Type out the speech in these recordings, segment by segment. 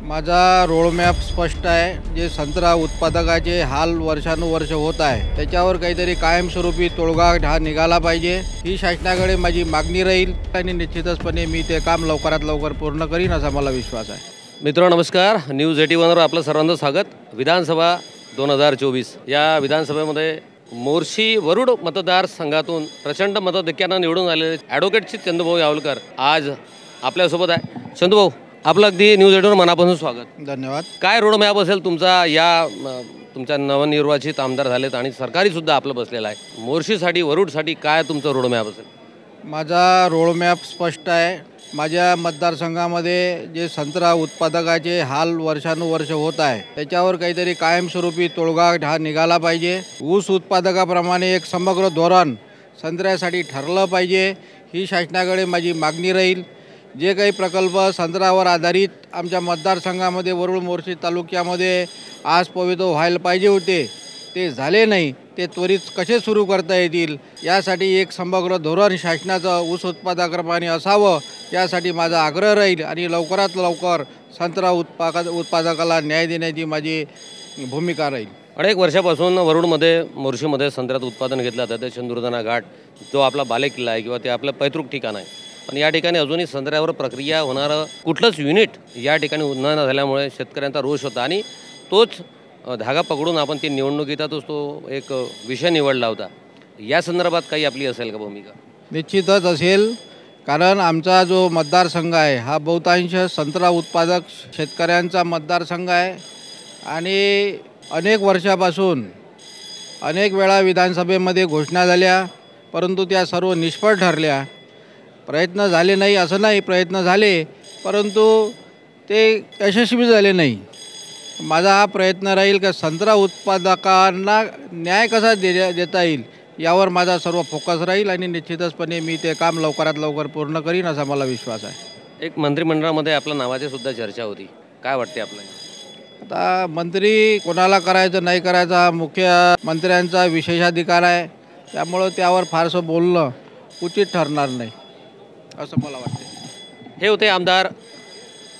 माझा रोडमॅप स्पष्ट आहे. जे संत्रा उत्पादकाचे हाल वर्षानुवर्ष होत आहे त्याच्यावर काहीतरी कायमस्वरूपी तोडगा हा निघाला पाहिजे. ही शासनाकडे माझी मागणी राहील आणि निश्चितचपणे मी ते काम लवकरात लवकर पूर्ण करीन असा मला विश्वास आहे. मित्रांनो नमस्कार. न्यूज 81वर आपलं सर्वांचं स्वागत. विधानसभा 2024 या विधानसभेमध्ये मोर्शी वरुड मतदारसंघातून प्रचंड मताधिक्यानं निवडून आलेले ॲडव्होकेट चंदूभाऊ यावलकर आज आपल्यासोबत आहे. चंदूभाऊ, आपलं अगदी न्यूज 81वर मनापासून स्वागत. धन्यवाद. काय रोडमॅप असेल तुमचा? तुमच्या नवनिर्वाचित आमदार झालेत आणि सरकारीसुद्धा आपलं बसलेलं आहे. मोर्शीसाठी वरुडसाठी काय तुमचं रोडमॅप असेल? माझा रोडमॅप स्पष्ट आहे. माझ्या मतदारसंघामध्ये जे संत्रा उत्पादकाचे हाल वर्षानुवर्ष होत आहे त्याच्यावर काहीतरी कायमस्वरूपी तोडगा हा निघाला पाहिजे. ऊस उत्पादकाप्रमाणे एक समग्र धोरण संत्र्यासाठी ठरलं पाहिजे. ही शासनाकडे माझी मागणी राहील. जे काही प्रकल्प संत्र्यावर आधारित आमच्या मतदारसंघामध्ये वरुड मोर्शी तालुक्यामध्ये आजपर्यंत व्हायला पाहिजे होते ते झाले नाही, ते त्वरित कसे सुरू करता येतील यासाठी एक समग्र धोरण शासनाचं ऊस उत्पादकाप्रमाणे असावं यासाठी माझा आग्रह राहील आणि लवकरात लवकर संत्रा उत्पादकाला न्याय देण्याची माझी भूमिका राहील. अनेक वर्षापासून वरुडमध्ये मोर्शीमध्ये संत्र्याचं उत्पादन घेतलं जातं. ते चंदुर्दाना घाट जो आपला बालेकिल्ला आहे किंवा ते आपलं पैतृक ठिकाण आहे, पण या ठिकाणी अजूनही संत्र्यावर प्रक्रिया होणारं कुठलंच युनिट या ठिकाणी न झाल्यामुळे शेतकऱ्यांचा रोष होता आणि तोच धागा पकडून आपण ती निवडणुकीतच तो एक विषय निवडला होता. या संदर्भात काही आपली असेल का भूमिका? निश्चितच असेल, कारण आमचा जो मतदारसंघ आहे हा बहुतांश संत्रा उत्पादक शेतकऱ्यांचा मतदारसंघ आहे आणि अनेक वर्षापासून अनेक वेळा विधानसभेमध्ये घोषणा झाल्या परंतु त्या सर्व निष्फळ ठरल्या. प्रयत्न झाले नाही असं नाही, प्रयत्न झाले परंतु ते यशस्वी झाले नाही. माझा हा प्रयत्न राहील की संत्रा उत्पादकांना न्याय कसा देता येईल यावर माझा सर्व फोकस राहील आणि निश्चितचपणे मी ते काम लवकरात लवकर पूर्ण करीन असा मला विश्वास आहे. एक मंत्रिमंडळामध्ये आपल्या नावाची सुद्धा चर्चा होती. काय वाटते आपल्याला? आता मंत्री कोणाला करायचं नाही करायचं हा मुख्यमंत्र्यांचा विशेषाधिकार आहे, त्यामुळं त्यावर फारसं बोलणं उचित ठरणार नाही असं मला वाटते. हे होते आमदार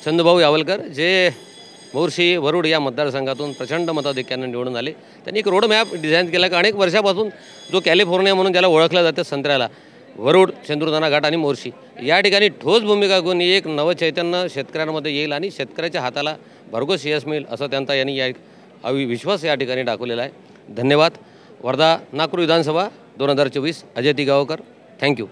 चंदूभाऊ यावलकर, जे मोर्शी वरुड या मतदारसंघातून प्रचंड मताधिक्यानं निवडून आले. त्यांनी एक रोडमॅप डिझाईन केला की अनेक वर्षापासून जो कॅलिफोर्निया म्हणून ज्याला ओळखलं जातं संत्र्याला, वरुड, चंदुर्दाना घाट आणि मोर्शी या ठिकाणी ठोस भूमिका घेऊन एक नवचैतन्य शेतकऱ्यांमध्ये येईल आणि शेतकऱ्याच्या हाताला भरघोस यश मिळेल असं त्यांचा यांनी विश्वास या ठिकाणी दाखवलेला आहे. धन्यवाद. वर्धा नागपूर विधानसभा 2024 अजय ती गावकर. थँक्यू.